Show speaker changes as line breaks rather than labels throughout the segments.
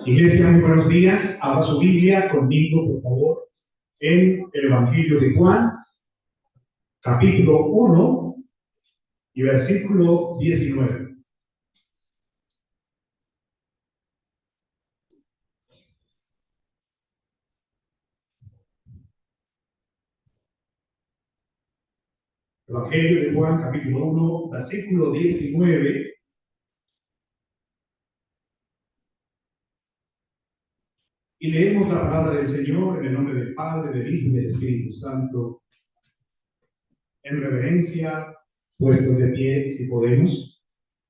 Iglesia, muy buenos días. Abra su Biblia conmigo, por favor, en el Evangelio de Juan, capítulo 1 y versículo 19. Evangelio de Juan, capítulo 1, versículo 19. Y leemos la palabra del Señor en el nombre del Padre, del Hijo y del Espíritu Santo. En reverencia, puestos de pie, si podemos.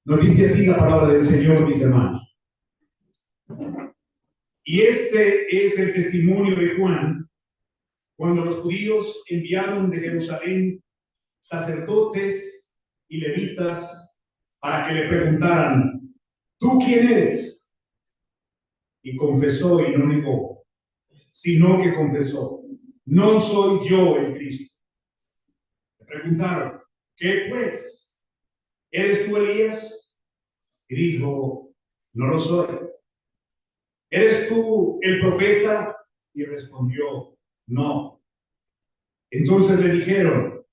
Nos dice así la palabra del Señor, mis hermanos. Y este es el testimonio de Juan, cuando los judíos enviaron de Jerusalén sacerdotes y levitas para que le preguntaran: ¿tú quién eres? Y confesó y no negó, sino que confesó: no soy yo el Cristo. Le preguntaron: ¿qué pues? ¿Eres tú Elías? Y dijo: no lo soy. ¿Eres tú el profeta? Y respondió: no. Entonces le dijeron: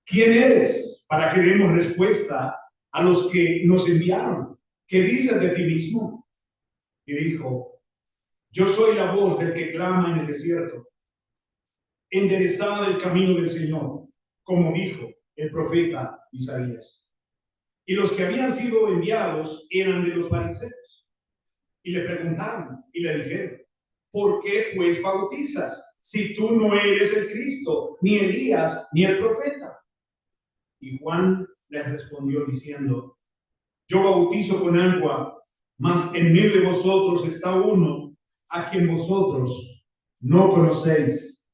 ¿quién eres? Para que demos respuesta a los que nos enviaron. ¿Qué dices de ti mismo? Y dijo: yo soy la voz del que clama en el desierto, enderezad el camino del Señor, como dijo el profeta Isaías. Y los que habían sido enviados eran de los fariseos. Y le preguntaron y le dijeron: ¿por qué pues bautizas, si tú no eres el Cristo, ni Elías, ni el profeta? Y Juan les respondió diciendo: yo bautizo con agua, mas en medio de vosotros está uno a quien vosotros no conocéis.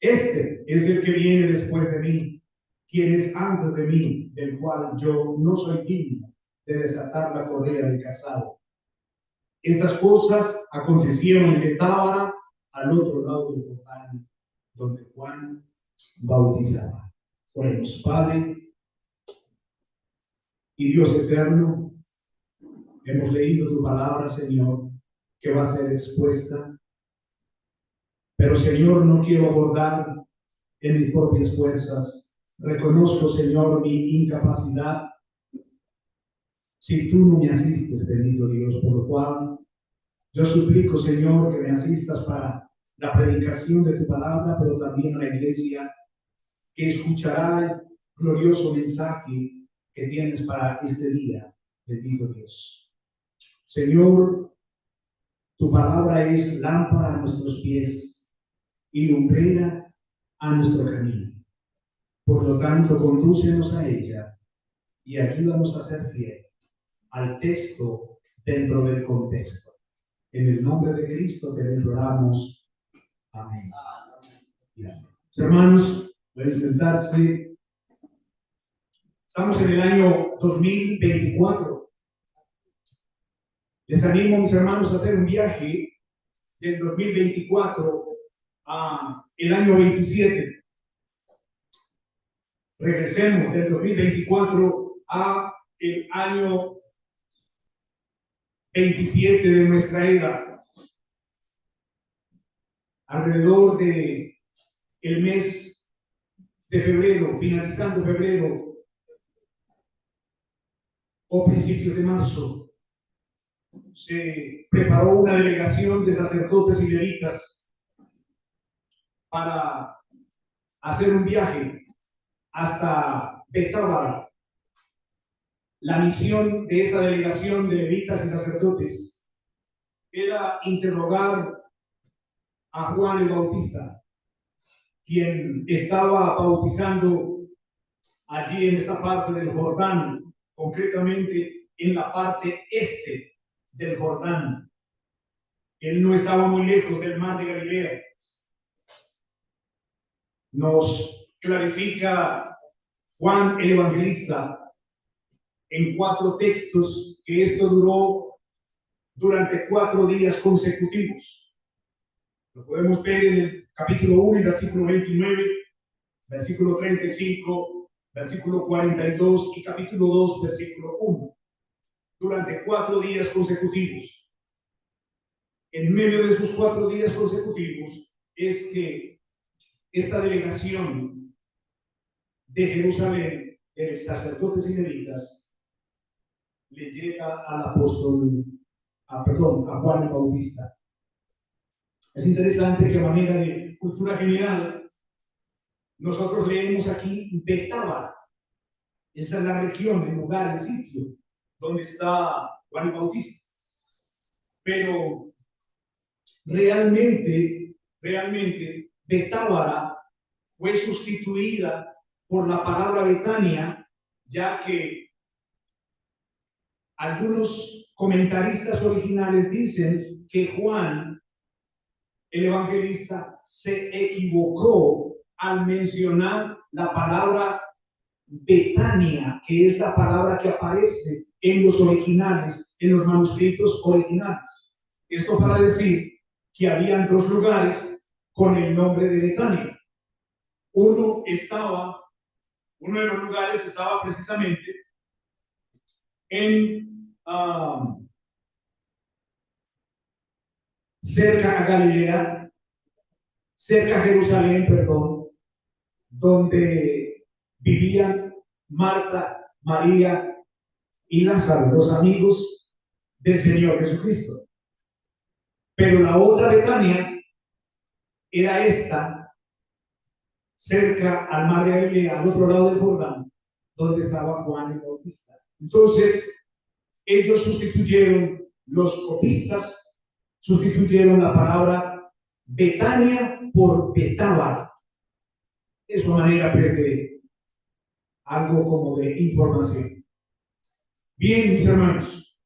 Este es el que viene después de mí, quien es antes de mí, del cual yo no soy digno de desatar la correa del calzado. Estas cosas acontecieron en Betábara, al otro lado del Jordán, donde Juan bautizaba. Oremos. Padre y Dios eterno, hemos leído tu palabra, Señor, que va a ser expuesta. Pero, Señor, no quiero abordar en mis propias fuerzas. Reconozco, Señor, mi incapacidad si tú no me asistes, bendito Dios, por lo cual yo suplico, Señor, que me asistas para la predicación de tu palabra, pero también a la iglesia que escuchará el glorioso mensaje que tienes para este día, bendito Dios. Señor, tu palabra es lámpara a nuestros pies y lumbrera a nuestro camino. Por lo tanto, condúcenos a ella y ayúdanos a ser fiel al texto dentro del contexto. En el nombre de Cristo te lo imploramos. Amén. Mis hermanos, pueden sentarse. Estamos en el año 2024. Les animo, mis hermanos, a hacer un viaje del 2024 a el año 27. Regresemos del 2024 a el año 27 de nuestra era. Alrededor de el mes de febrero, finalizando febrero o principios de marzo, se preparó una delegación de sacerdotes y levitas para hacer un viaje hasta Betábara. La misión de esa delegación de levitas y sacerdotes era interrogar a Juan el Bautista, quien estaba bautizando allí en esta parte del Jordán, concretamente en la parte este del Jordán. Él no estaba muy lejos del mar de Galilea. Nos clarifica Juan el Evangelista en 4 textos que esto duró durante 4 días consecutivos. Lo podemos ver en el capítulo 1 y versículo 29, versículo 35, versículo 42 y capítulo 2, versículo 1. Durante 4 días consecutivos. En medio de esos 4 días consecutivos es que esta delegación de Jerusalén, de los sacerdotes y levitas, le llega al apóstol, a Juan el Bautista. Es interesante que a manera de cultura general, nosotros leemos aquí Betábara. Esa es la región, el lugar, el sitio donde está Juan el Bautista. Pero realmente, Betábara fue sustituida por la palabra Betania, ya que algunos comentaristas originales dicen que Juan, el evangelista, se equivocó al mencionar la palabra Betania, que es la palabra que aparece en los originales, en los manuscritos originales. Esto para decir que habían 2 lugares con el nombre de Betania. Uno de los lugares estaba precisamente en cerca a Galilea, cerca a Jerusalén, perdón, donde vivían Marta, María y Lázaro, los amigos del Señor Jesucristo. Pero la otra Betania era esta, cerca al mar de Galilea, al otro lado del Jordán, donde estaba Juan el Bautista. Entonces, ellos sustituyeron, los copistas sustituyeron la palabra Betania por Betábara. Es una manera, pues, de algo como de información. Bien, mis hermanos,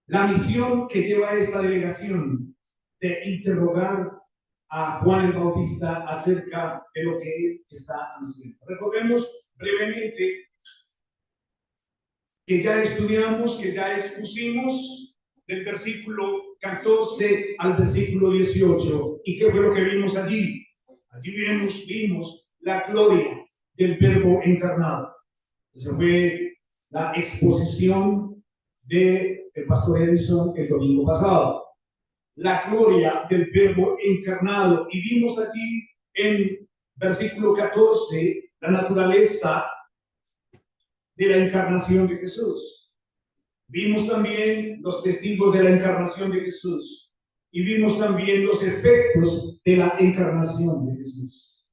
la misión que lleva esta delegación de interrogar a Juan el Bautista acerca de lo que él está haciendo. Recordemos brevemente que ya estudiamos, que ya expusimos del versículo 14 al versículo 18. ¿Y qué fue lo que vimos allí? Allí vimos la gloria del Verbo encarnado. Esa fue la exposición del pastor Edison el domingo pasado. La gloria del Verbo encarnado. Y vimos allí en versículo 14 la naturaleza de la encarnación de Jesús. Vimos también los testigos de la encarnación de Jesús. Y vimos también los efectos de la encarnación de Jesús.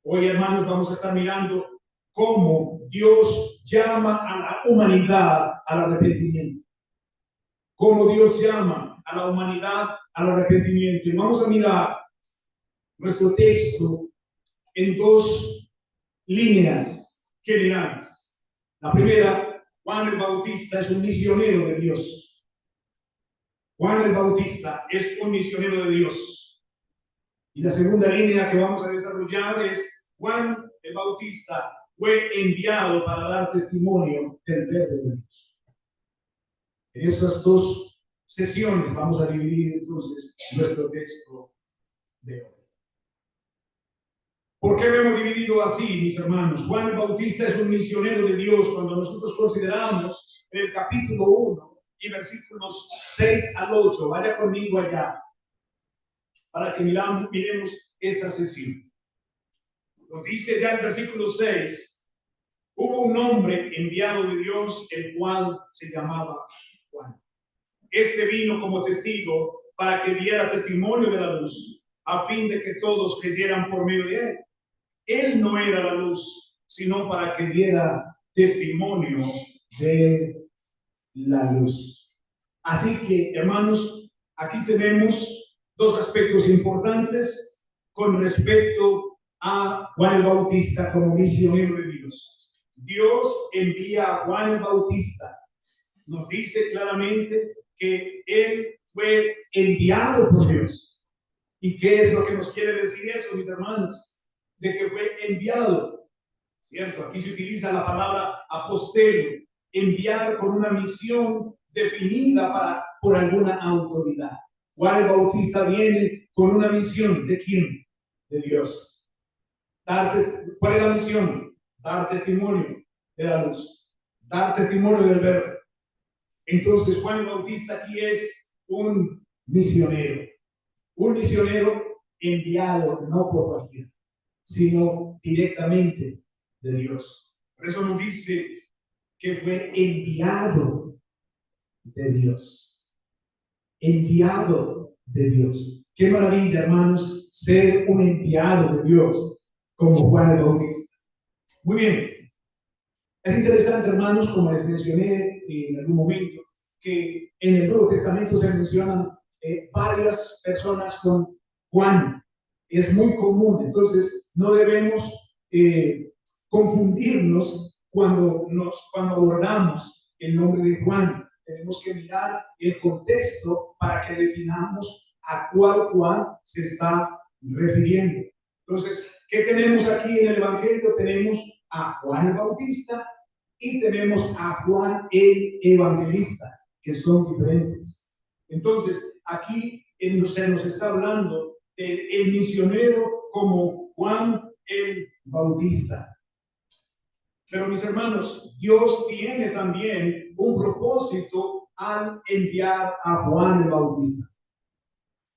Hoy, hermanos, vamos a estar mirando cómo Dios llama a la humanidad al arrepentimiento. Cómo Dios llama a la humanidad al arrepentimiento. Y vamos a mirar nuestro texto en 2 líneas generales. La primera, Juan el Bautista es un misionero de Dios. Juan el Bautista es un misionero de Dios. Y la segunda línea que vamos a desarrollar es Juan el Bautista fue enviado para dar testimonio del Verbo de Dios. En esas 2 sesiones vamos a dividir entonces nuestro texto de hoy. ¿Por qué lo hemos dividido así, mis hermanos? Juan el Bautista es un misionero de Dios cuando nosotros consideramos en el capítulo 1 y versículos 6 al 8. Vaya conmigo allá para que miremos esta sesión. Nos dice ya el versículo 6, hubo un hombre enviado de Dios, el cual se llamaba Juan. Este vino como testigo para que diera testimonio de la luz, a fin de que todos creyeran por medio de él. Él no era la luz, sino para que diera testimonio de la luz. Así que, hermanos, aquí tenemos 2 aspectos importantes con respecto a Juan el Bautista como misionero de Dios. Dios envía a Juan el Bautista. Nos dice claramente que él fue enviado por Dios. ¿Y qué es lo que nos quiere decir eso, mis hermanos? De que fue enviado, ¿cierto? Aquí se utiliza la palabra apostelo, enviado con una misión definida por alguna autoridad. Juan el Bautista viene con una misión. ¿De quién? De Dios. ¿Cuál es la misión? Dar testimonio de la luz. Dar testimonio del verbo. Entonces Juan el Bautista aquí es un misionero. Un misionero enviado no por cualquiera, sino directamente de Dios. Por eso nos dice que fue enviado de Dios. Enviado de Dios. Qué maravilla, hermanos, ser un enviado de Dios como Juan el Bautista. Muy bien. Es interesante, hermanos, como les mencioné en algún momento, que en el Nuevo Testamento se mencionan varias personas con Juan. Es muy común, entonces no debemos confundirnos cuando abordamos el nombre de Juan. Tenemos que mirar el contexto para que definamos a cuál Juan se está refiriendo. Entonces, ¿qué tenemos aquí en el Evangelio? Tenemos a Juan el Bautista y tenemos a Juan el Evangelista, que son diferentes. Entonces, aquí se nos está hablando del misionero como Juan el Bautista. Pero mis hermanos, Dios tiene también un propósito al enviar a Juan el Bautista.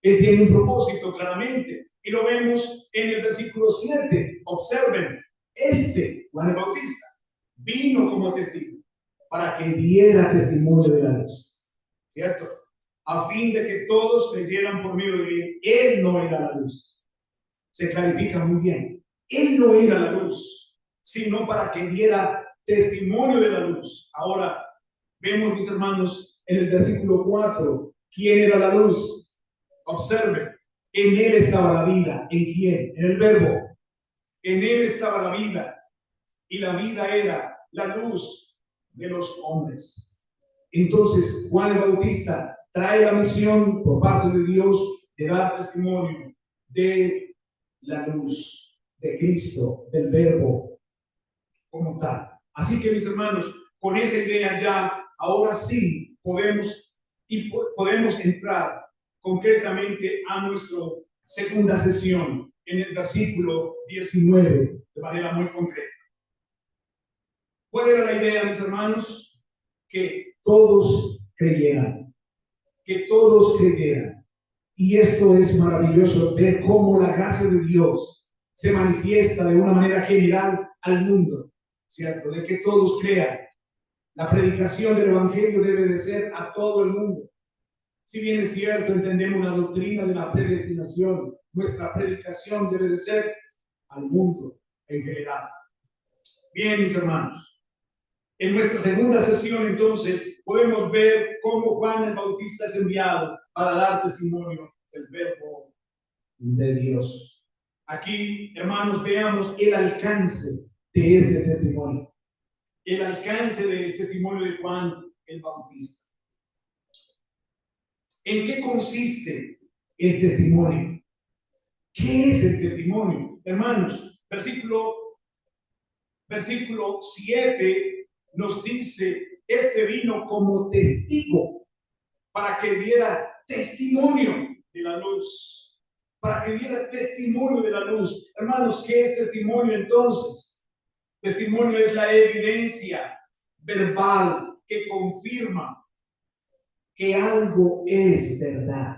Él tiene un propósito claramente y lo vemos en el versículo 7. Observen, Juan el Bautista, vino como testigo para que diera testimonio de la luz, ¿cierto? A fin de que todos creyeran por medio de él. Él no era la luz. Se clarifica muy bien. Él no era la luz, sino para que diera testimonio de la luz. Ahora, vemos, mis hermanos, en el versículo 4, ¿quién era la luz? Observen, en él estaba la vida. ¿En quién? En el verbo. En él estaba la vida, y la vida era la luz de los hombres. Entonces, Juan el Bautista trae la misión por parte de Dios de dar testimonio de la luz de Cristo, del verbo como tal. Así que, mis hermanos, con esa idea ya, ahora sí podemos entrar concretamente a nuestra segunda sesión en el versículo 19 de manera muy concreta. ¿Cuál era la idea, mis hermanos? Que todos creyeran. Que todos creyeran. Y esto es maravilloso, ver cómo la gracia de Dios se manifiesta de una manera general al mundo, ¿cierto? De que todos crean. La predicación del Evangelio debe de ser a todo el mundo. Si bien es cierto, entendemos la doctrina de la predestinación, nuestra predicación debe de ser al mundo en general. Bien, mis hermanos. En nuestra segunda sesión, entonces, podemos ver cómo Juan el Bautista es enviado para dar testimonio del verbo de Dios. Aquí, hermanos, veamos el alcance de este testimonio. El alcance del testimonio de Juan el Bautista. ¿En qué consiste el testimonio? ¿Qué es el testimonio? Hermanos, versículo 7 nos dice, vino como testigo para que diera testimonio de la luz. Para que diera testimonio de la luz. Hermanos, ¿qué es testimonio entonces? Testimonio es la evidencia verbal que confirma que algo es verdad.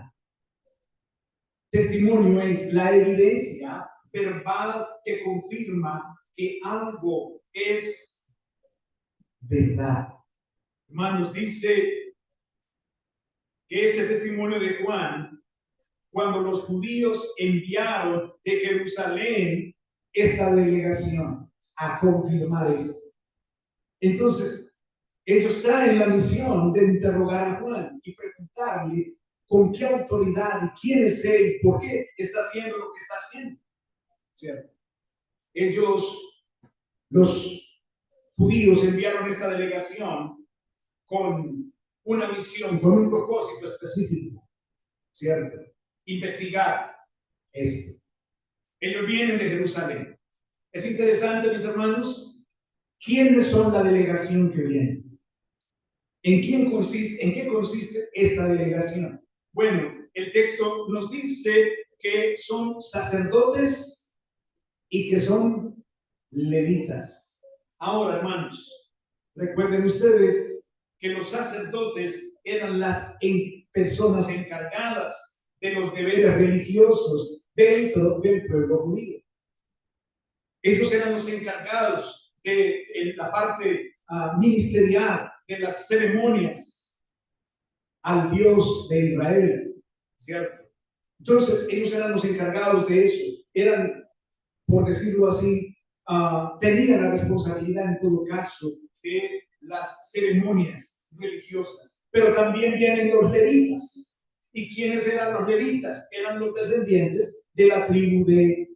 Testimonio es la evidencia verbal que confirma que algo es verdad. Hermanos, dice que este testimonio de Juan, cuando los judíos enviaron de Jerusalén esta delegación a confirmar esto. Entonces, ellos traen la misión de interrogar a Juan y preguntarle con qué autoridad y quién es él, por qué está haciendo lo que está haciendo. ¿Cierto? Los judíos enviaron esta delegación con una misión, con un propósito específico, ¿cierto? Investigar esto. Ellos vienen de Jerusalén. Es interesante, mis hermanos, ¿quiénes son la delegación que viene? ¿En qué consiste esta delegación? Bueno, el texto nos dice que son sacerdotes y que son levitas. Ahora, hermanos, recuerden ustedes que los sacerdotes eran las personas encargadas de los deberes religiosos dentro del pueblo judío. Ellos eran los encargados de la parte ministerial, de las ceremonias al Dios de Israel, ¿cierto? Entonces, ellos eran los encargados de eso. Eran, por decirlo así, tenían la responsabilidad en todo caso de las ceremonias religiosas. Pero también vienen los levitas. ¿Y quiénes eran los levitas? Eran los descendientes de la tribu de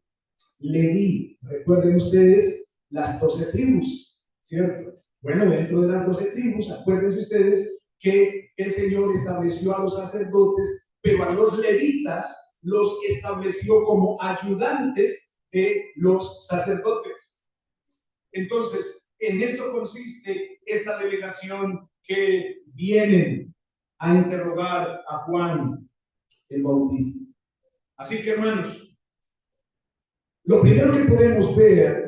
Leví. Recuerden ustedes las 12 tribus, ¿cierto? Bueno, dentro de las 12 tribus, acuérdense ustedes que el Señor estableció a los sacerdotes, pero a los levitas los estableció como ayudantes de los sacerdotes. Entonces, en esto consiste esta delegación que vienen a interrogar a Juan el Bautista. Así que, hermanos, lo primero que podemos ver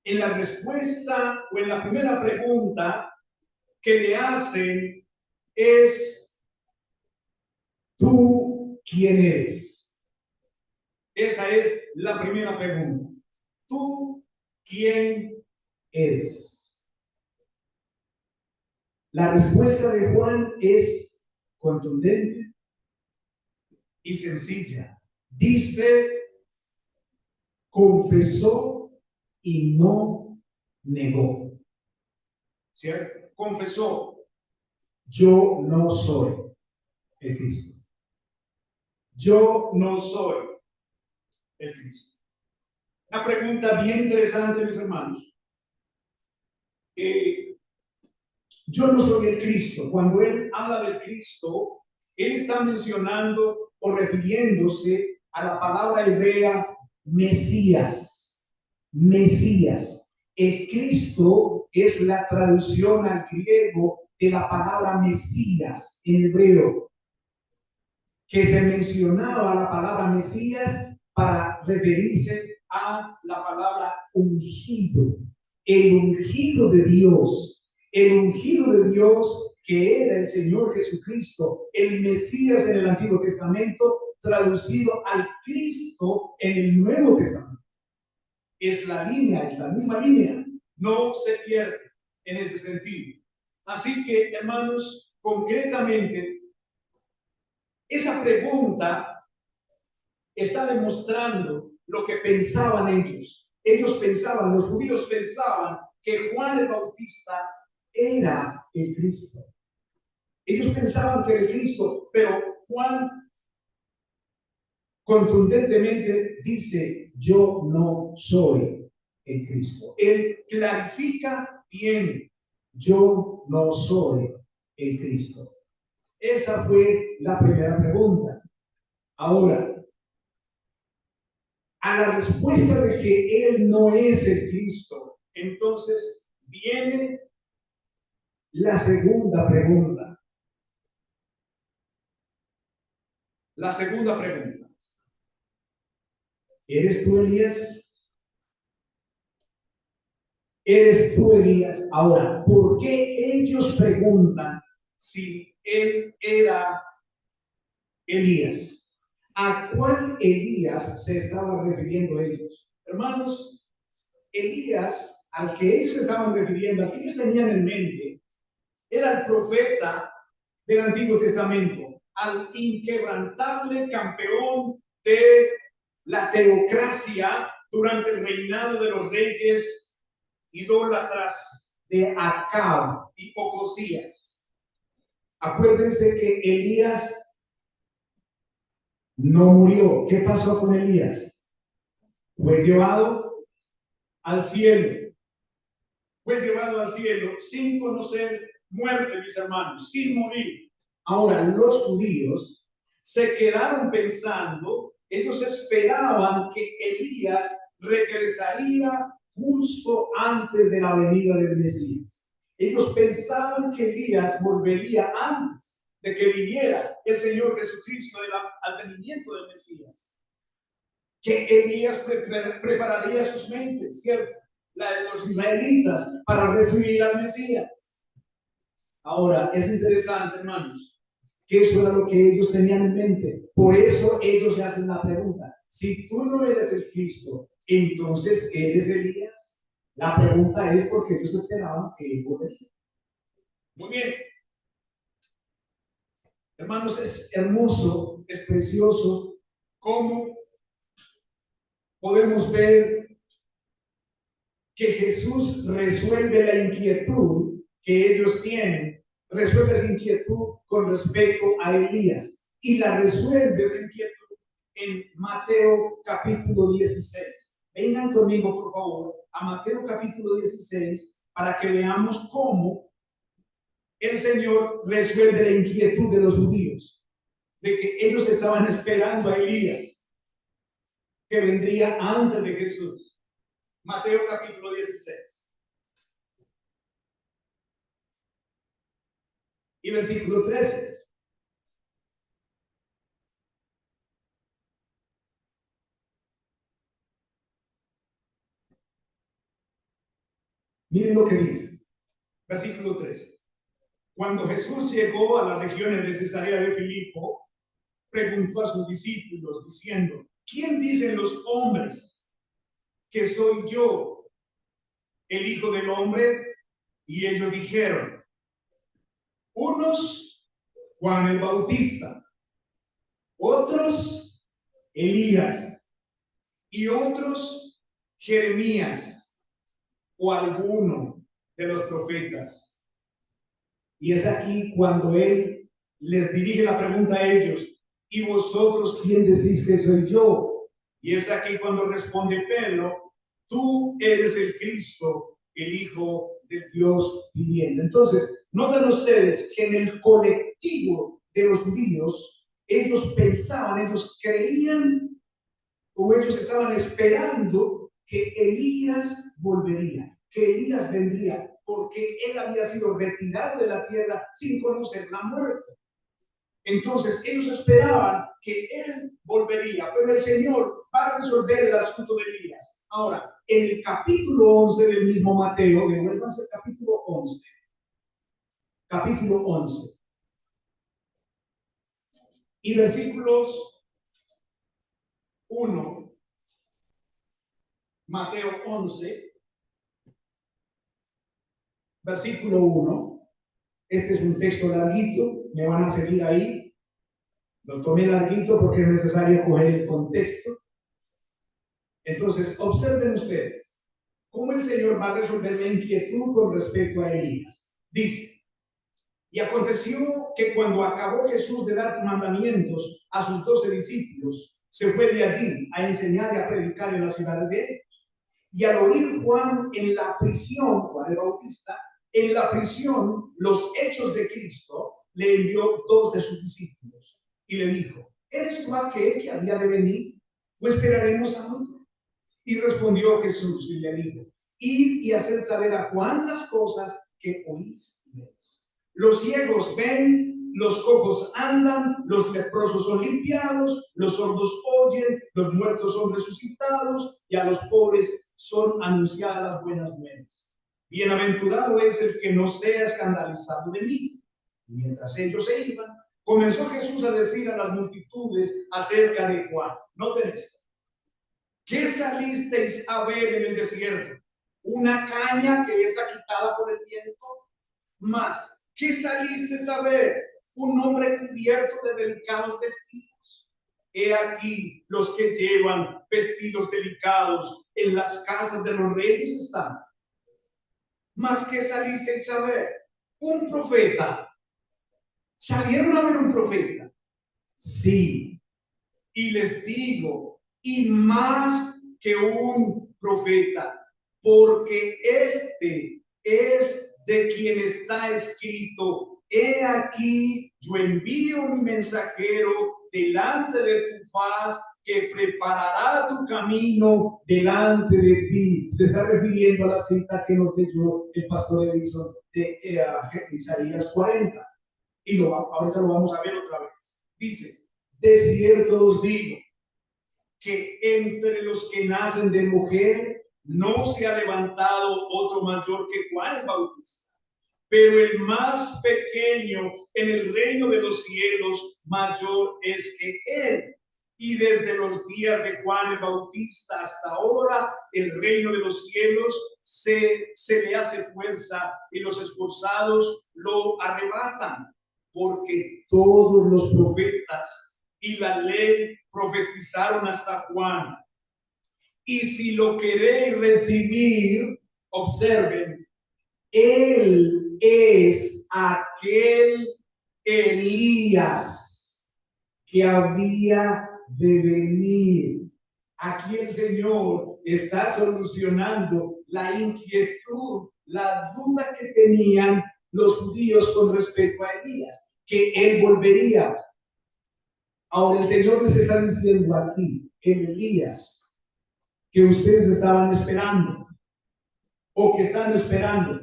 en la respuesta o en la primera pregunta que le hacen es: ¿tú quién eres? Esa es la primera pregunta. ¿Tú quién eres? La respuesta de Juan es contundente y sencilla. Dice: confesó y no negó. ¿Cierto? Confesó: yo no soy el Cristo. Yo no soy el Cristo. Una pregunta bien interesante, mis hermanos. Yo no soy el Cristo. Cuando él habla del Cristo, él está mencionando o refiriéndose a la palabra hebrea Mesías. Mesías. El Cristo es la traducción al griego de la palabra Mesías en hebreo, que se mencionaba la palabra Mesías para referirse a la palabra ungido. El ungido de Dios. El ungido de Dios que era el Señor Jesucristo, el Mesías en el Antiguo Testamento, traducido al Cristo en el Nuevo Testamento. Es la línea, es la misma línea, no se pierde en ese sentido. Así que, hermanos, concretamente, esa pregunta está demostrando lo que pensaban ellos. Ellos pensaban, los judíos pensaban que Juan el Bautista era el Cristo. Ellos pensaban que era el Cristo, pero Juan contundentemente dice: yo no soy el Cristo. Él clarifica bien: yo no soy el Cristo. Esa fue la primera pregunta. Ahora, a la respuesta de que él no es el Cristo, entonces viene la segunda pregunta. La segunda pregunta: ¿eres tú Elías? ¿Eres tú Elías? Ahora, ¿por qué ellos preguntan si él era Elías? ¿A cuál Elías se estaban refiriendo ellos? Hermanos, Elías al que ellos estaban refiriendo, al que ellos tenían en mente, era el profeta del Antiguo Testamento, al inquebrantable campeón de la teocracia durante el reinado de los reyes idólatras de Acab y Ocosías. Acuérdense que Elías no murió. ¿Qué pasó con Elías? Fue llevado al cielo. Fue llevado al cielo sin conocer muerte, mis hermanos, sin morir. Ahora, los judíos se quedaron pensando, ellos esperaban que Elías regresaría justo antes de la venida del Mesías. Ellos pensaban que Elías volvería antes de que viniera el Señor Jesucristo, del advenimiento del Mesías. Que Elías prepararía sus mentes, ¿cierto? La de los israelitas, para recibir al Mesías. Ahora, es interesante, hermanos, que eso era lo que ellos tenían en mente. Por eso ellos se hacen la pregunta: si tú no eres el Cristo, entonces ¿eres Elías? La pregunta es porque ellos esperaban que él volviera. Muy bien. Hermanos, es hermoso, es precioso cómo podemos ver que Jesús resuelve la inquietud que ellos tienen, resuelve esa inquietud con respecto a Elías, y la resuelve esa inquietud en Mateo capítulo 16. Vengan conmigo, por favor, a Mateo capítulo 16 para que veamos cómo el Señor resuelve la inquietud de los judíos, de que ellos estaban esperando a Elías, que vendría antes de Jesús. Mateo capítulo 16. Y versículo 13. Miren lo que dice. Versículo 13. Cuando Jesús llegó a las regiones de Cesarea de Filipo, preguntó a sus discípulos diciendo: ¿quién dicen los hombres que soy yo, el Hijo del Hombre? Y ellos dijeron: unos, Juan el Bautista, otros, Elías, y otros, Jeremías, o alguno de los profetas. Y es aquí cuando él les dirige la pregunta a ellos: ¿y vosotros quién decís que soy yo? Y es aquí cuando responde Pedro: tú eres el Cristo, el Hijo del Dios viviente. Entonces, noten ustedes que en el colectivo de los judíos, ellos pensaban, ellos creían, o ellos estaban esperando que Elías volvería, que Elías vendría, porque él había sido retirado de la tierra sin conocer la muerte. Entonces ellos esperaban que él volvería, pero el Señor va a resolver el asunto de Elías. Ahora, en el capítulo 11 del mismo Mateo, devuélvanse al capítulo 11. Capítulo 11. Y versículos 1. Mateo 11. Versículo 1. Este es un texto larguito, me van a seguir ahí. Lo tomé larguito porque es necesario coger el contexto. Entonces, observen ustedes cómo el Señor va a resolver la inquietud con respecto a Elías. Dice: y aconteció que cuando acabó Jesús de dar mandamientos a sus 12 discípulos, se fue de allí a enseñar y a predicar en las ciudades de ellos. Y al oír Juan en la prisión, Juan el Bautista, en la prisión, los hechos de Cristo, le envió 2 de sus discípulos y le dijo: ¿eres tú aquel que había de venir, o esperaremos a otro? Y respondió Jesús y le dijo: id y haced saber a Juan las cosas que oís y veis. Los ciegos ven, los cojos andan, los leprosos son limpiados, los sordos oyen, los muertos son resucitados, y a los pobres son anunciadas las buenas nuevas. Bienaventurado es el que no sea escandalizado de mí. Mientras ellos se iban, comenzó Jesús a decir a las multitudes acerca de Juan. Noten esto: ¿qué salisteis a ver en el desierto? ¿Una caña que es agitada por el viento? Más, ¿qué salisteis a ver? Un hombre cubierto de delicados vestidos. He aquí los que llevan vestidos delicados en las casas de los reyes están. Más, ¿qué salisteis a ver? Un profeta. ¿Salieron a ver un profeta? Sí. Y les digo, y más que un profeta, porque este es de quien está escrito: he aquí, yo envío mi mensajero delante de tu faz, que preparará tu camino delante de ti. Se está refiriendo a la cita que nos leyó el pastor Edison de Isaías 40. Y ahorita lo vamos a ver otra vez. Dice, de cierto os digo, que entre los que nacen de mujer no se ha levantado otro mayor que Juan el Bautista, pero el más pequeño en el reino de los cielos mayor es que él. Y desde los días de Juan el Bautista hasta ahora, el reino de los cielos se le hace fuerza y los esforzados lo arrebatan, porque todos los profetas y la ley profetizaron hasta Juan. Y si lo queréis recibir, observen, él es aquel Elías que había de venir. Aquí el Señor está solucionando la inquietud, la duda que tenían los judíos con respecto a Elías, que él volvería. Ahora el Señor les está diciendo aquí, el Elías que ustedes estaban esperando o que están esperando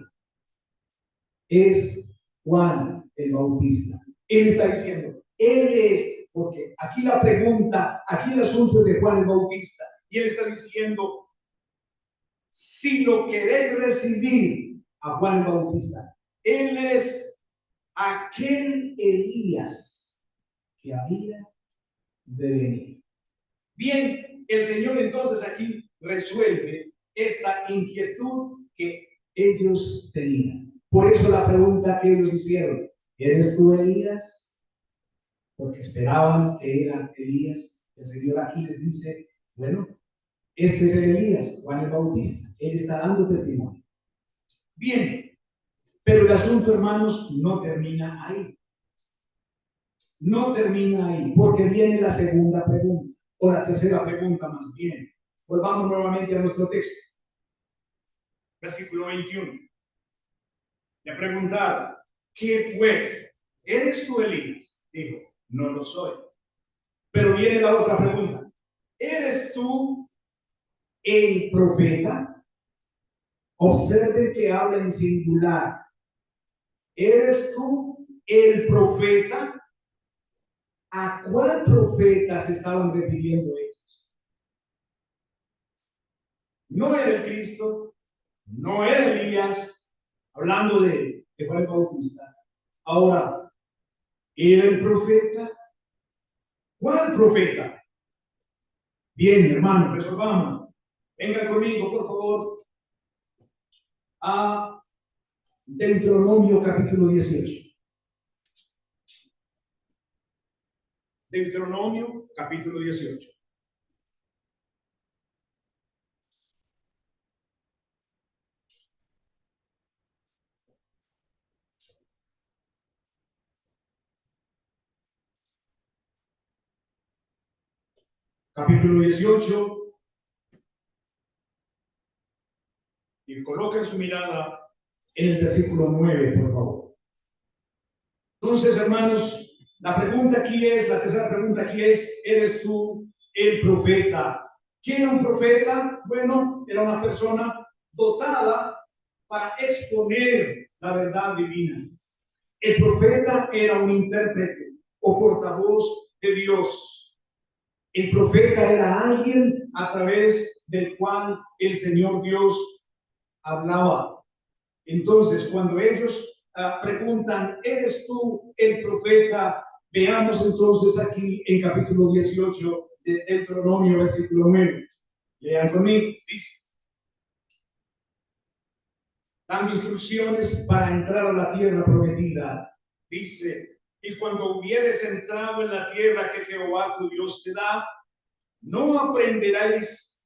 es Juan el Bautista. Él está diciendo, él es, porque aquí la pregunta, aquí el asunto de Juan el Bautista, y él está diciendo, si lo queréis recibir a Juan el Bautista, él es aquel Elías que había de venir. Bien, el Señor entonces aquí resuelve esta inquietud que ellos tenían. Por eso la pregunta que ellos hicieron, ¿eres tú Elías? Porque esperaban que era Elías. El Señor aquí les dice, bueno, este es el Elías, Juan el Bautista. Él está dando testimonio. Bien, pero el asunto, hermanos, no termina ahí. No termina ahí, porque viene la segunda pregunta, o la tercera pregunta más bien. Volvamos nuevamente a nuestro texto. Versículo 21. Le preguntaron, ¿qué pues? ¿Eres tú Elías? Dijo, no lo soy. Pero viene la otra pregunta. ¿Eres tú el profeta? Observen que habla en singular. ¿Eres tú el profeta? ¿A cuál profeta se estaban refiriendo ellos? No era el Cristo, no era Elías, hablando de Juan el Bautista. Ahora, ¿era el profeta? ¿Cuál profeta? Bien, hermano, resolvamos. Venga conmigo, por favor, a Deuteronomio capítulo 18. Deuteronomio capítulo 18. Capítulo 18. Y coloquen su mirada en el versículo 9, por favor. Entonces, hermanos, la pregunta aquí es, la tercera pregunta aquí es, ¿eres tú el profeta? ¿Quién era un profeta? Bueno, era una persona dotada para exponer la verdad divina. El profeta era un intérprete o portavoz de Dios. El profeta era alguien a través del cual el Señor Dios hablaba. Entonces, cuando ellos preguntan, ¿eres tú el profeta? Veamos entonces aquí en capítulo 18 de Deuteronomio, versículo 9. Lean conmigo, dice, dando instrucciones para entrar a la tierra prometida. Dice, y cuando hubieres entrado en la tierra que Jehová tu Dios te da, no aprenderás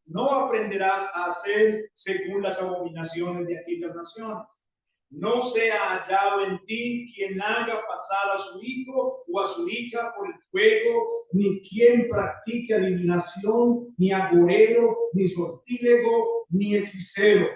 a hacer según las abominaciones de aquellas naciones. No sea hallado en ti quien haga pasar a su hijo o a su hija por el fuego, ni quien practique adivinación, ni agorero, ni sortílego, ni hechicero,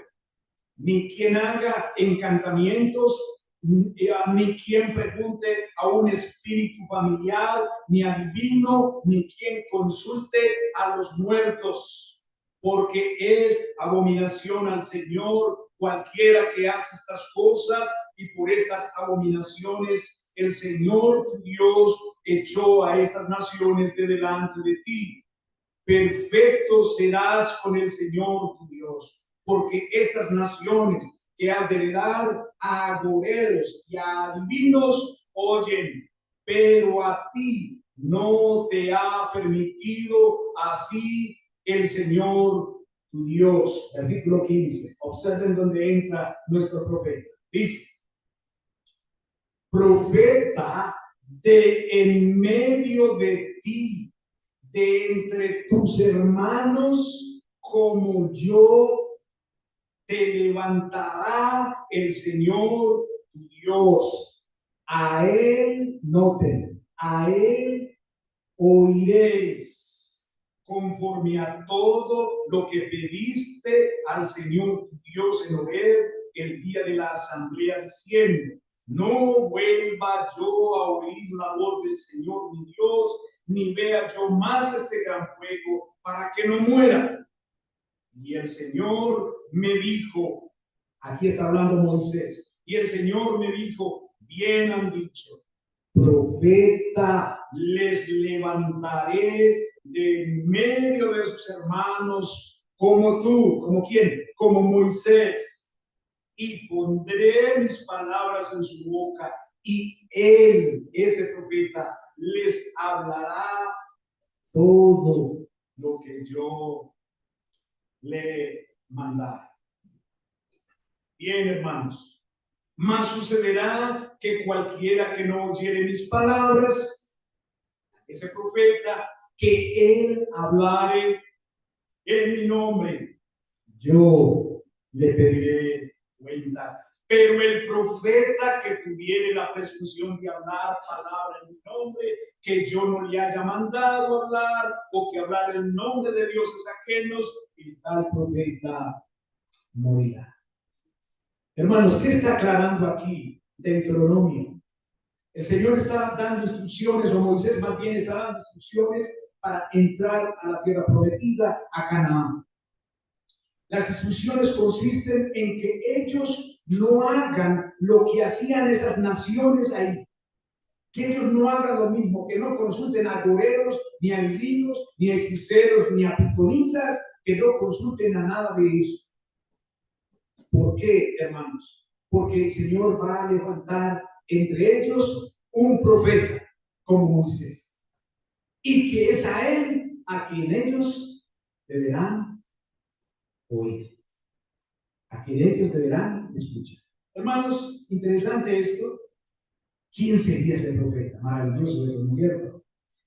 ni quien haga encantamientos, ni quien pregunte a un espíritu familiar, ni adivino, ni quien consulte a los muertos, porque es abominación al Señor cualquiera que hace estas cosas, y por estas abominaciones el Señor tu Dios echó a estas naciones de delante de ti. Perfecto serás con el Señor tu Dios, porque estas naciones que has de dar a agoreros y a adivinos oyen, pero a ti no te ha permitido así el Señor tu Dios. Versículo 15. Observen dónde entra nuestro profeta. Dice: profeta de en medio de ti, de entre tus hermanos, como yo, te levantará el Señor tu Dios. A él, noten, a él oiréis conforme a todo lo que pediste al Señor tu Dios en Horeb el día de la asamblea, diciendo: no vuelva yo a oír la voz del Señor mi Dios, ni vea yo más este gran fuego, para que no muera. Y el Señor me dijo, aquí está hablando Moisés, y el Señor me dijo: bien han dicho, profeta les levantaré de medio de sus hermanos, como tú. ¿Como quién? Como Moisés. Y pondré mis palabras en su boca, y él, ese profeta, les hablará todo lo que yo le mandare. Bien, hermanos, mas sucederá que cualquiera que no oyere mis palabras, ese profeta, que él hablare en mi nombre, yo le pediré cuentas. Pero el profeta que tuviere la presunción de hablar palabra en mi nombre, que yo no le haya mandado hablar, o que hablar en nombre de dioses ajenos, el tal profeta morirá. Hermanos, ¿qué está aclarando aquí Deuteronomio? El Señor está dando instrucciones, o Moisés más bien está dando instrucciones para entrar a la tierra prometida, a Canaán. Las instrucciones consisten en que ellos no hagan lo que hacían esas naciones ahí. Que ellos no hagan lo mismo, que no consulten a agoreros, ni a adivinos, ni a hechiceros, ni a pitonizas, que no consulten a nada de eso. ¿Por qué, hermanos? Porque el Señor va a levantar entre ellos un profeta como Moisés, y que es a él a quien ellos deberán oír, a quien ellos deberán escuchar. Hermanos, interesante esto. ¿Quién sería ese profeta? Maravilloso eso, ¿no es cierto?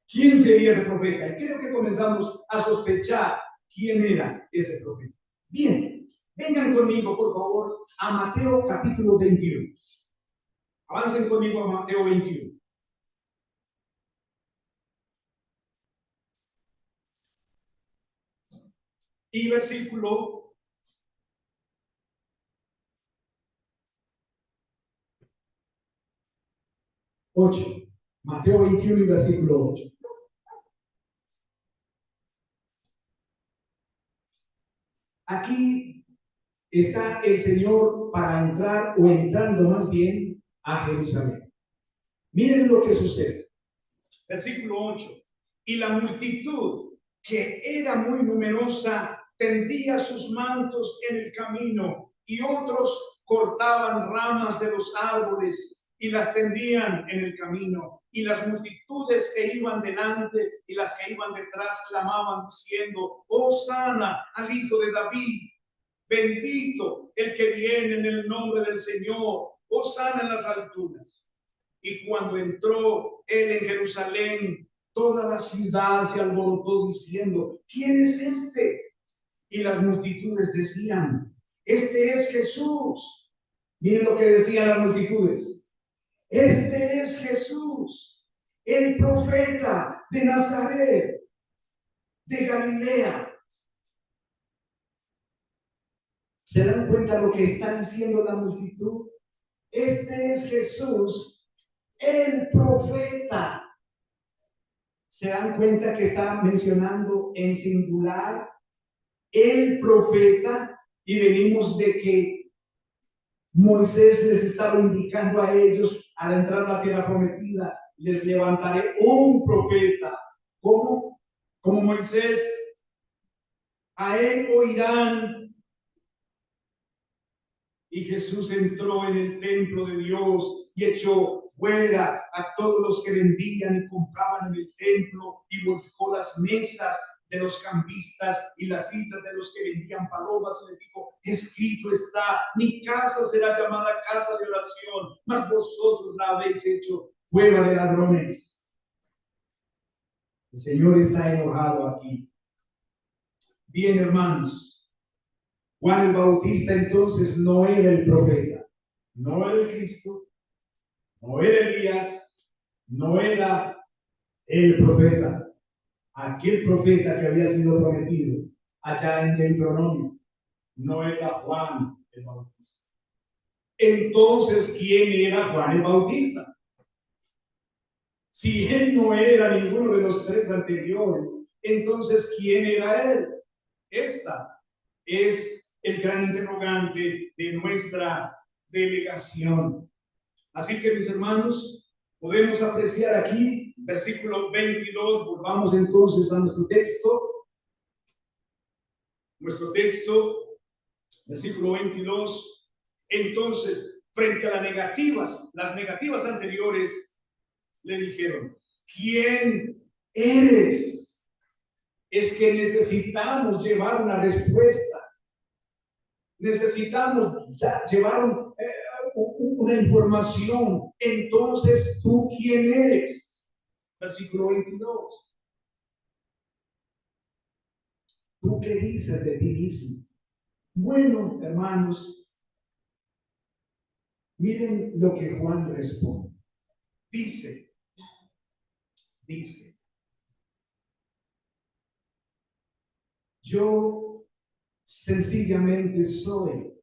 ¿Quién sería ese profeta? Y creo que comenzamos a sospechar quién era ese profeta. Bien, vengan conmigo, por favor, a Mateo capítulo 21. Avancen conmigo a Mateo 21. Y versículo 8. Mateo 21 y versículo 8. Aquí está el Señor para entrar, o entrando más bien, a Jerusalén. Miren lo que sucede. Versículo 8. Y la multitud, que era muy numerosa, tendía sus mantos en el camino, y otros cortaban ramas de los árboles y las tendían en el camino. Y las multitudes que iban delante y las que iban detrás clamaban diciendo: Hosana al Hijo de David, bendito el que viene en el nombre del Señor, hosana en las alturas. Y cuando entró él en Jerusalén, toda la ciudad se alborotó diciendo: ¿quién es este? Y las multitudes decían: este es Jesús. Miren lo que decían las multitudes: este es Jesús, el profeta de Nazaret, de Galilea. ¿Se dan cuenta lo que está diciendo la multitud? Este es Jesús, el profeta. ¿Se dan cuenta que está mencionando en singular el profeta? Y venimos de que Moisés les estaba indicando a ellos al entrar a la tierra prometida, les levantaré un profeta. ¿Cómo? Como Moisés, a él oirán. Y Jesús entró en el templo de Dios y echó fuera a todos los que vendían y compraban en el templo y volcó las mesas de los cambistas y las sillas de los que vendían palomas, y le dijo: escrito está, mi casa será llamada casa de oración, mas vosotros la habéis hecho cueva de ladrones. El Señor está enojado aquí. Bien, hermanos, Juan el Bautista entonces no era el profeta, no era el Cristo, no era Elías, no era el profeta, aquel profeta que había sido prometido allá en Deuteronomio, no era Juan el Bautista. Entonces, ¿quién era Juan el Bautista? Si él no era ninguno de los tres anteriores, entonces, ¿quién era él? Esta es el gran interrogante de nuestra delegación. Así que, mis hermanos, podemos apreciar aquí, versículo 22, volvamos entonces a nuestro texto. Nuestro texto, versículo 22. Entonces, frente a las negativas anteriores, le dijeron: ¿quién eres? Es que necesitamos llevar una respuesta. Necesitamos llevar una información. Entonces, ¿tú quién eres? Versículo 22. ¿Tú qué dices de ti mismo? Bueno, hermanos, miren lo que Juan responde. Dice, yo sencillamente soy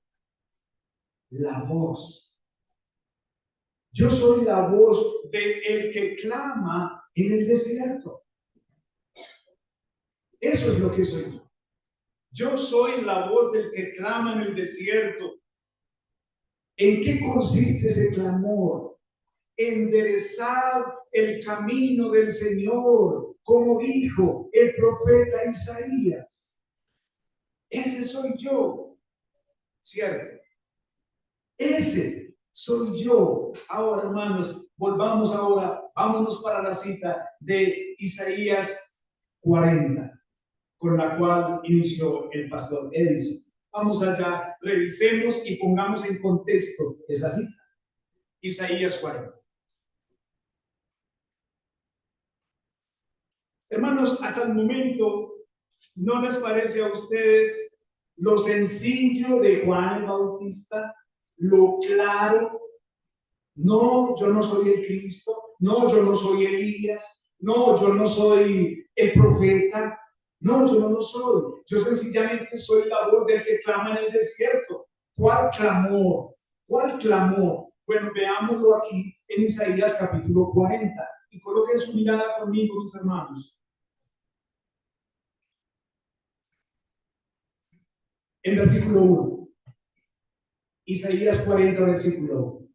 la voz. Yo soy la voz de el que clama en el desierto. Eso es lo que soy yo. Yo soy la voz del que clama en el desierto. ¿En qué consiste ese clamor? Enderezar el camino del Señor, como dijo el profeta Isaías. Ese soy yo, ¿cierto? Ese soy yo. Ahora, hermanos, vámonos para la cita de Isaías 40, con la cual inició el pastor Edison. Vamos allá, revisemos y pongamos en contexto esa cita. Isaías 40. Hermanos, hasta el momento, ¿no les parece a ustedes lo sencillo de Juan el Bautista? Lo claro. No, yo no soy el Cristo. No, yo no soy Elías. No, yo no soy el profeta. No, yo no lo soy. Yo sencillamente soy la voz del que clama en el desierto. ¿Cuál clamor? ¿Cuál clamor? Bueno, veámoslo aquí en Isaías capítulo 40. Y coloquen su mirada conmigo, mis hermanos. En versículo 1. Isaías 40, versículo 1.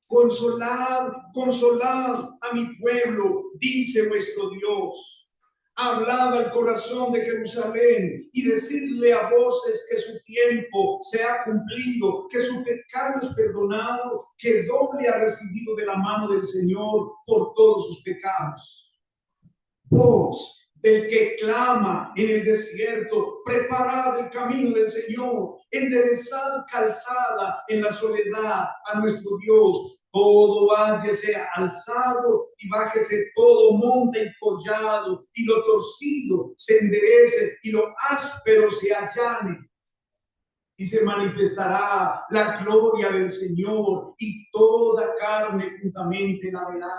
Consolad, consolad a mi pueblo, dice vuestro Dios. Hablad al corazón de Jerusalén y decidle a voces que su tiempo se ha cumplido, que su pecado es perdonado, que doble ha recibido de la mano del Señor por todos sus pecados. Voz del que clama en el desierto: preparad el camino del Señor, enderezad calzada en la soledad a nuestro Dios. Todo valle sea alzado y bájese todo monte y collado, y lo torcido se enderece y lo áspero se allane. Y se manifestará la gloria del Señor, y toda carne juntamente la verá.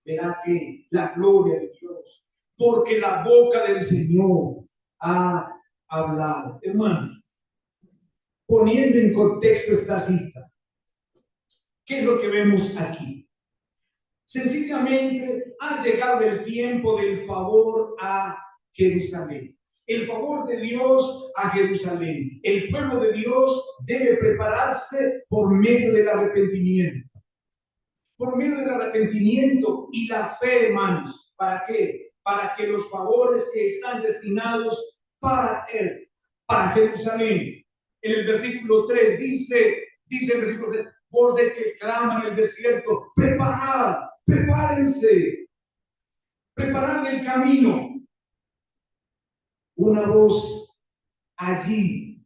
Verá que la gloria de Dios, porque la boca del Señor ha hablado. Hermano, poniendo en contexto esta cita, ¿Qué es lo que vemos aquí? Sencillamente ha llegado el tiempo del favor a Jerusalén. El favor de Dios a Jerusalén. El pueblo de Dios debe prepararse por medio del arrepentimiento. Por medio del arrepentimiento y la fe, hermanos. ¿Para qué? Para que los favores que están destinados para él, para Jerusalén. En el versículo 3 dice el versículo 3, por de que clama en el desierto, preparad, prepárense, preparad el camino. Una voz allí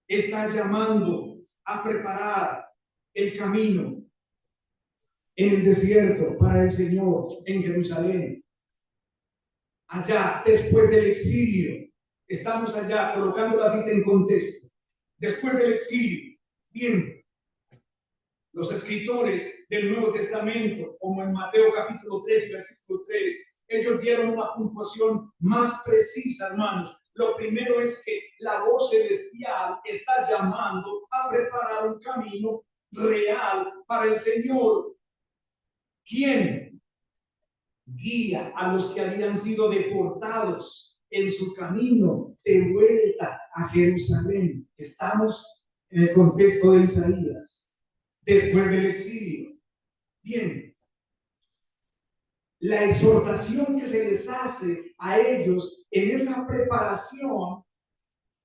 está llamando a preparar el camino en el desierto para el Señor en Jerusalén. Allá, después del exilio, estamos allá colocando la cita en contexto. Después del exilio, bien, los escritores del Nuevo Testamento, como en Mateo capítulo 3, versículo 3, ellos dieron una puntuación más precisa, hermanos. Lo primero es que la voz celestial está llamando a preparar un camino real para el Señor. ¿Quién guía a los que habían sido deportados en su camino de vuelta a Jerusalén? Estamos en el contexto de Isaías, después del exilio. Bien, la exhortación que se les hace a ellos en esa preparación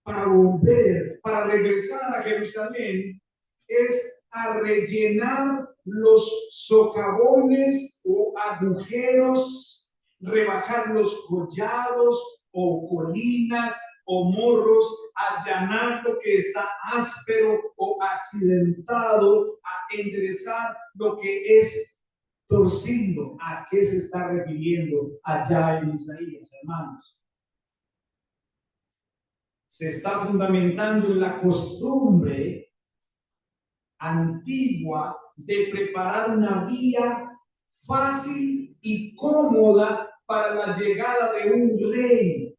para volver, para regresar a Jerusalén, es a rellenar los socavones o agujeros, rebajar los collados o colinas o morros, allanar lo que está áspero o accidentado, a enderezar lo que es torcido. ¿A qué se está refiriendo allá en Isaías, hermanos? Se está fundamentando en la costumbre antigua de preparar una vía fácil y cómoda para la llegada de un rey,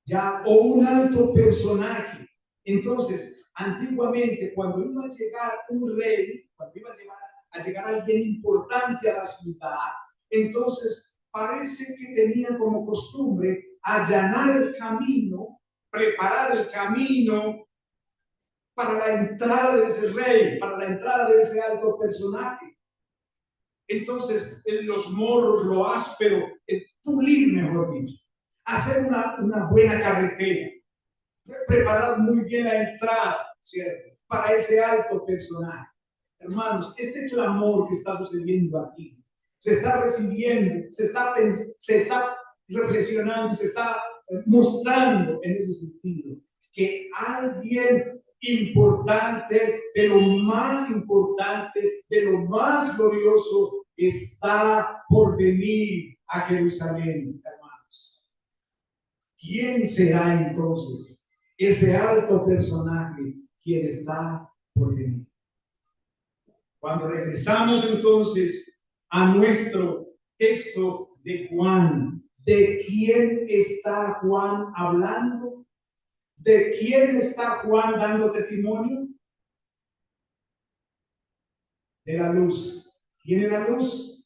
ya, o un alto personaje. Entonces, antiguamente, cuando iba a llegar un rey, cuando iba a llegar alguien importante a la ciudad, entonces parece que tenían como costumbre allanar el camino, preparar el camino para la entrada de ese rey, para la entrada de ese alto personaje. Entonces, los morros, lo áspero, pulir, mejor dicho, hacer una buena carretera, preparar muy bien la entrada, ¿cierto?, para ese alto personaje. Hermanos, este clamor que está sucediendo aquí, se está recibiendo, se está reflexionando, se está mostrando en ese sentido, que alguien importante, de lo más importante, de lo más glorioso, está por venir a Jerusalén, hermanos. ¿Quién será entonces ese alto personaje quien está por venir? Cuando regresamos entonces a nuestro texto de Juan, ¿de quién está Juan hablando? ¿De quién está Juan dando testimonio? De la luz. ¿Quién es la luz?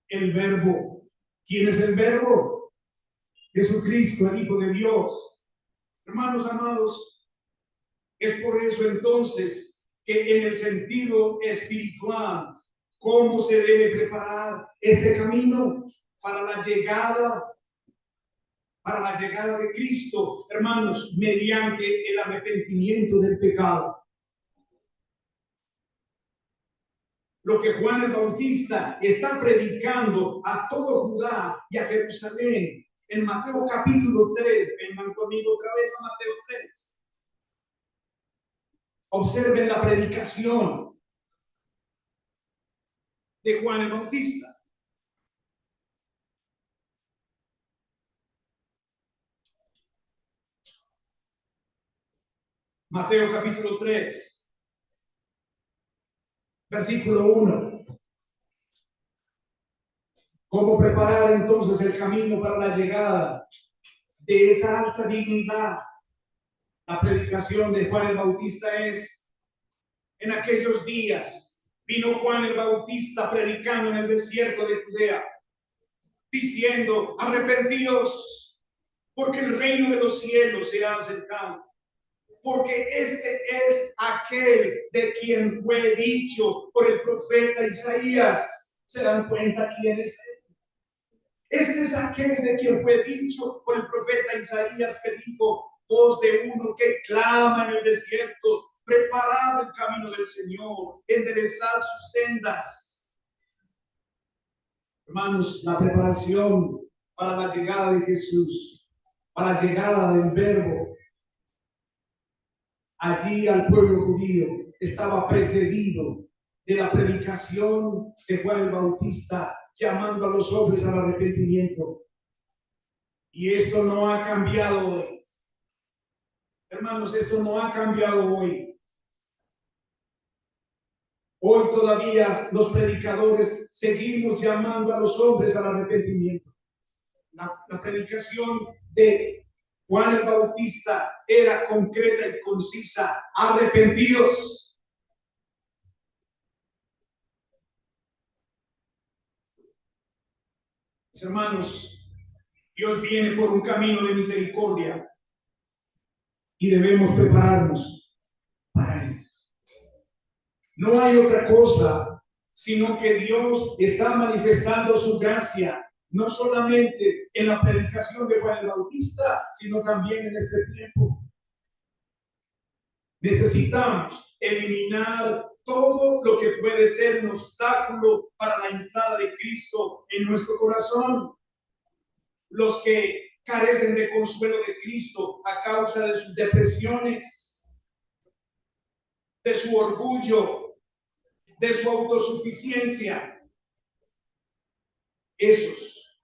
El Verbo. ¿Quién es el Verbo? Jesucristo, el Hijo de Dios. Hermanos amados, es por eso entonces que en el sentido espiritual, ¿cómo se debe preparar este camino para la llegada de Cristo, hermanos, mediante el arrepentimiento del pecado? Lo que Juan el Bautista está predicando a todo Judá y a Jerusalén en Mateo capítulo 3. Vengan conmigo otra vez a Mateo 3. Observen la predicación de Juan el Bautista. Mateo capítulo 3, versículo 1. ¿Cómo preparar entonces el camino para la llegada de esa alta dignidad? La predicación de Juan el Bautista es: En aquellos días vino Juan el Bautista predicando en el desierto de Judea, diciendo: arrepentíos, porque el reino de los cielos se ha acercado. Porque este es aquel de quien fue dicho por el profeta Isaías. ¿Se dan cuenta quién es él? Este es aquel de quien fue dicho por el profeta Isaías, que dijo: voz de uno que clama en el desierto, preparad el camino del Señor, enderezad sus sendas. Hermanos, la preparación para la llegada de Jesús, para la llegada del Verbo, allí al pueblo judío, estaba precedido de la predicación de Juan el Bautista, llamando a los hombres al arrepentimiento. Y esto no ha cambiado hoy. Hermanos, esto no ha cambiado hoy. Hoy todavía los predicadores seguimos llamando a los hombres al arrepentimiento. La predicación de Juan el Bautista era concreta y concisa: arrepentidos. Mis hermanos, Dios viene por un camino de misericordia y debemos prepararnos para él. No hay otra cosa, sino que Dios está manifestando su gracia, no solamente en la predicación de Juan el Bautista, sino también en este tiempo. Necesitamos eliminar todo lo que puede ser un obstáculo para la entrada de Cristo en nuestro corazón. Los que carecen de consuelo de Cristo a causa de sus depresiones, de su orgullo, de su autosuficiencia. Esos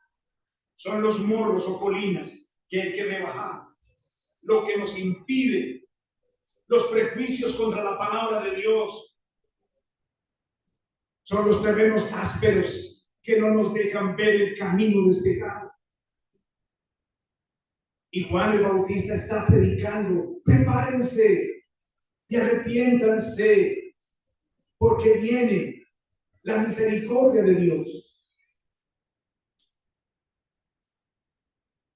son los morros o colinas que hay que rebajar. Lo que nos impide, los prejuicios contra la palabra de Dios, son los terrenos ásperos que no nos dejan ver el camino despejado. Y Juan el Bautista está predicando: prepárense y arrepiéntanse, porque viene la misericordia de Dios.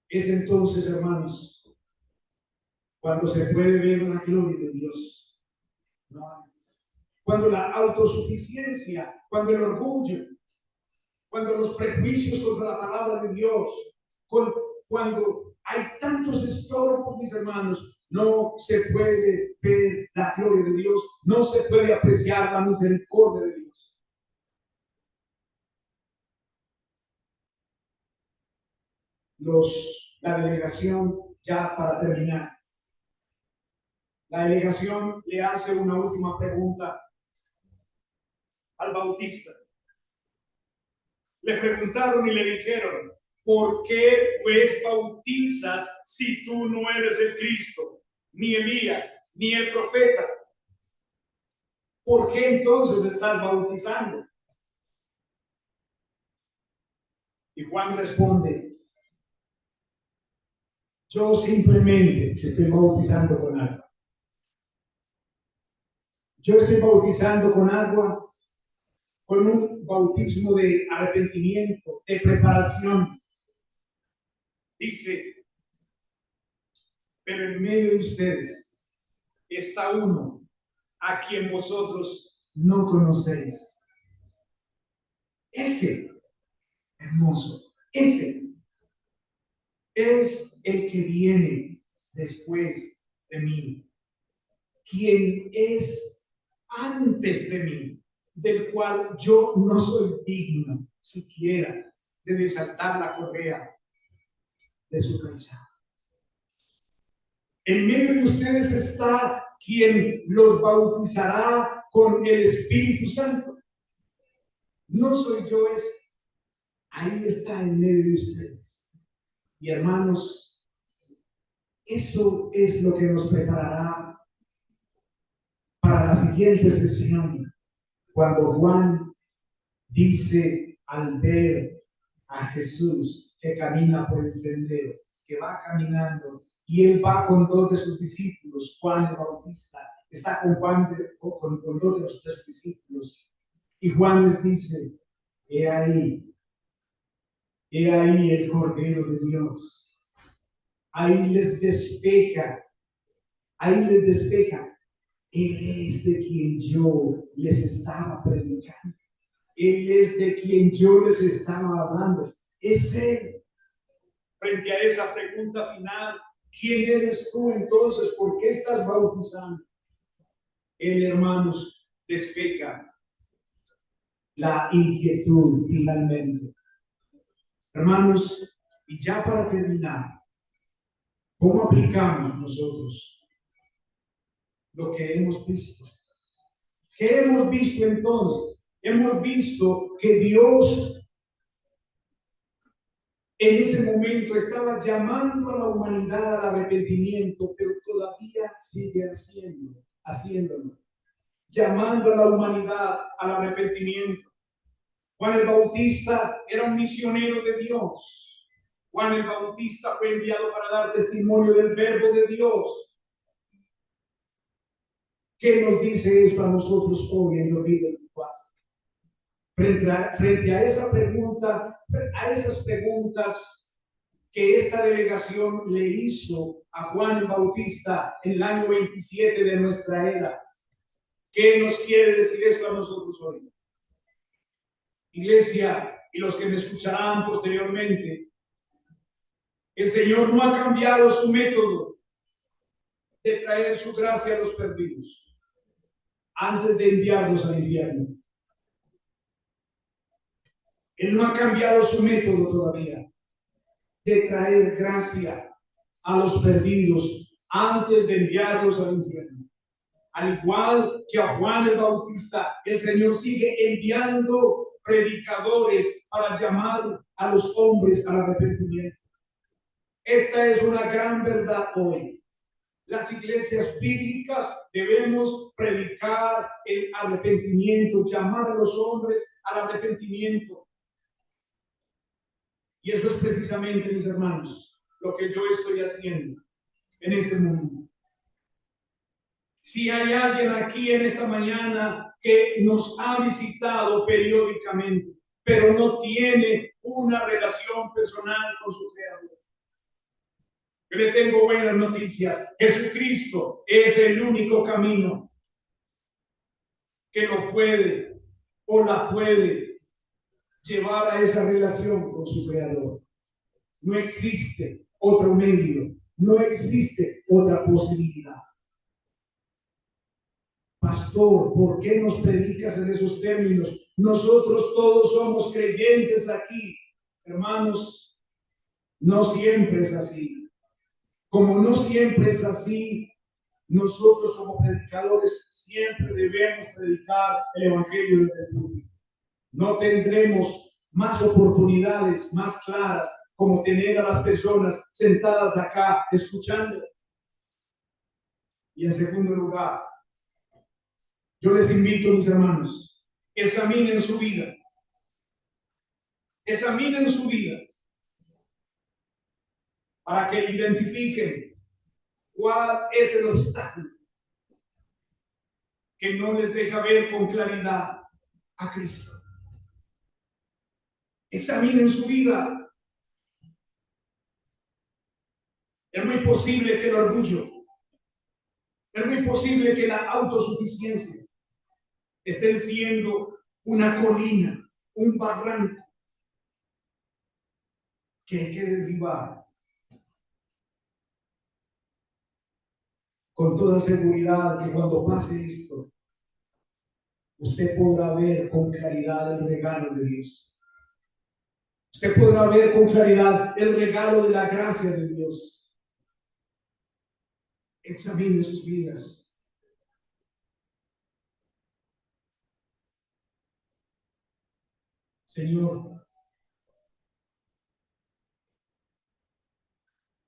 Es entonces, hermanos, cuando se puede ver la gloria de Dios, no antes. Cuando la autosuficiencia, cuando el orgullo, cuando los prejuicios contra la palabra de Dios, cuando hay tantos estorbos, mis hermanos, no se puede ver la gloria de Dios, no se puede apreciar la misericordia de Dios. La delegación, ya para terminar, la delegación le hace una última pregunta al Bautista. Le preguntaron y le dijeron: ¿por qué pues bautizas si tú no eres el Cristo, ni Elías, ni el profeta? ¿Por qué entonces estás bautizando? Y Juan responde: yo simplemente estoy bautizando con agua. Yo estoy bautizando con agua, con un bautismo de arrepentimiento, de preparación. Dice: pero en medio de ustedes está uno a quien vosotros no conocéis. Ese, hermoso, ese es el que viene después de mí, quien es antes de mí, del cual yo no soy digno siquiera de desatar la correa de su calzado. En medio de ustedes está quien los bautizará con el Espíritu Santo. No soy yo ese. Ahí está en medio de ustedes. Y hermanos, eso es lo que nos preparará para la siguiente sesión, cuando Juan dice, al ver a Jesús que camina por el sendero, que va caminando, y él va con dos de sus discípulos, Juan el Bautista está con Juan, con dos de sus discípulos, y Juan les dice, he ahí el Cordero de Dios. Ahí les despeja. Él es de quien yo les estaba predicando. Él es de quien yo les estaba hablando. Es Él. Frente a esa pregunta final, ¿quién eres tú entonces? ¿Por qué estás bautizando? Él, hermanos, despeja la inquietud finalmente. Hermanos, y ya para terminar, ¿cómo aplicamos nosotros lo que hemos visto? ¿Qué hemos visto entonces? Hemos visto que Dios en ese momento estaba llamando a la humanidad al arrepentimiento, pero todavía sigue haciéndolo, llamando a la humanidad al arrepentimiento. Juan el Bautista era un misionero de Dios. Juan el Bautista fue enviado para dar testimonio del verbo de Dios. ¿Qué nos dice esto a nosotros hoy en 2024? Frente a esa pregunta, a esas preguntas que esta delegación le hizo a Juan el Bautista en el año 27 de nuestra era, ¿qué nos quiere decir esto a nosotros hoy? Iglesia, y los que me escucharán posteriormente, el Señor no ha cambiado su método de traer su gracia a los perdidos antes de enviarlos al infierno. Él no ha cambiado su método todavía de traer gracia a los perdidos antes de enviarlos al infierno. Al igual que a Juan el Bautista, el Señor sigue enviando predicadores para llamar a los hombres al arrepentimiento. Esta es una gran verdad hoy. Las iglesias bíblicas debemos predicar el arrepentimiento, llamar a los hombres al arrepentimiento. Y eso es precisamente, mis hermanos, lo que yo estoy haciendo en este momento. Si hay alguien aquí en esta mañana que nos ha visitado periódicamente, pero no tiene una relación personal con su Creador, yo le tengo buenas noticias. Jesucristo es el único camino que lo puede o la puede llevar a esa relación con su Creador. No existe otro medio, no existe otra posibilidad. Pastor, ¿por qué nos predicas en esos términos? Nosotros todos somos creyentes aquí. Hermanos, no siempre es así. Como no siempre es así, nosotros como predicadores siempre debemos predicar el Evangelio desde el público. No tendremos más oportunidades más claras como tener a las personas sentadas acá escuchando. Y en segundo lugar, yo les invito, mis hermanos, examinen su vida. Examinen su vida para que identifiquen cuál es el obstáculo que no les deja ver con claridad a Cristo. Examinen su vida. Es muy posible que el orgullo, es muy posible que la autosuficiencia estén siendo una colina, un barranco que hay que derribar. Con toda seguridad que cuando pase esto, usted podrá ver con claridad el regalo de Dios. Usted podrá ver con claridad el regalo de la gracia de Dios. Examine sus vidas. Señor,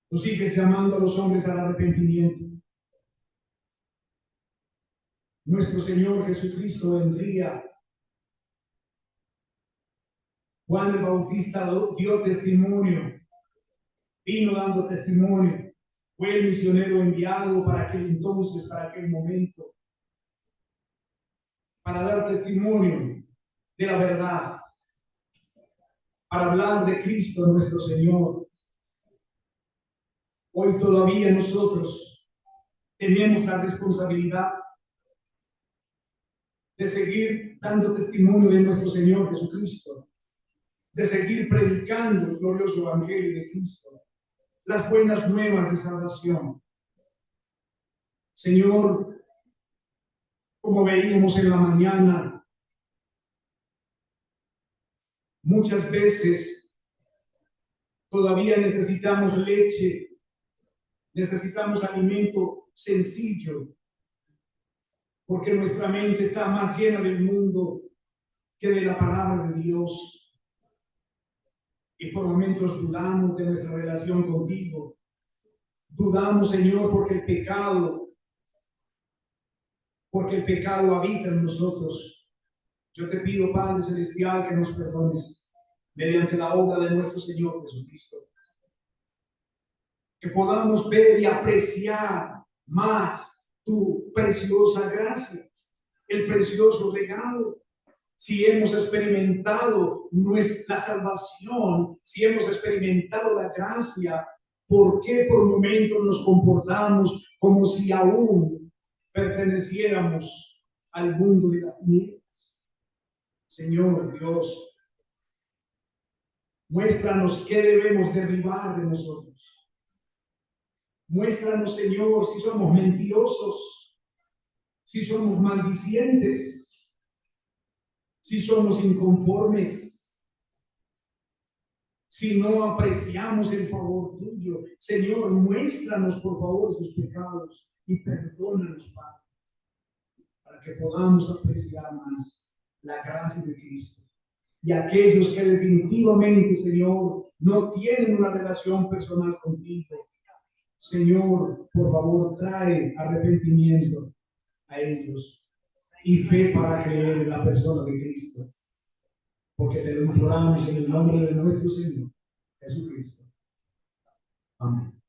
tú sigues llamando a los hombres al arrepentimiento. Nuestro Señor Jesucristo vendría. Juan el Bautista dio testimonio, vino dando testimonio. Fue el misionero enviado para aquel entonces, para aquel momento. para dar testimonio de la verdad, para hablar de Cristo nuestro Señor. Hoy todavía nosotros tenemos la responsabilidad de seguir dando testimonio de nuestro Señor Jesucristo, de seguir predicando el glorioso Evangelio de Cristo, las buenas nuevas de salvación. Señor, como veíamos en la mañana, muchas veces todavía necesitamos leche, necesitamos alimento sencillo, porque nuestra mente está más llena del mundo que de la palabra de Dios. Y por momentos dudamos de nuestra relación contigo. Dudamos, Señor, porque el pecado habita en nosotros. Yo te pido, Padre Celestial, que nos perdones mediante la obra de nuestro Señor Jesucristo. Que podamos ver y apreciar más tu preciosa gracia, el precioso regalo. Si hemos experimentado la salvación, si hemos experimentado la gracia, ¿por qué por momentos nos comportamos como si aún perteneciéramos al mundo de las tinieblas? Señor Dios, muéstranos qué debemos derribar de nosotros. Muéstranos, Señor, si somos mentirosos, si somos maldicientes, si somos inconformes, si no apreciamos el favor tuyo. Señor, muéstranos por favor sus pecados y perdónanos, Padre, para que podamos apreciar más la gracia de Cristo. Y aquellos que definitivamente, Señor, no tienen una relación personal contigo, Señor, por favor, trae arrepentimiento a ellos y fe para creer en la persona de Cristo, porque te lo imploramos en el nombre de nuestro Señor Jesucristo. Amén.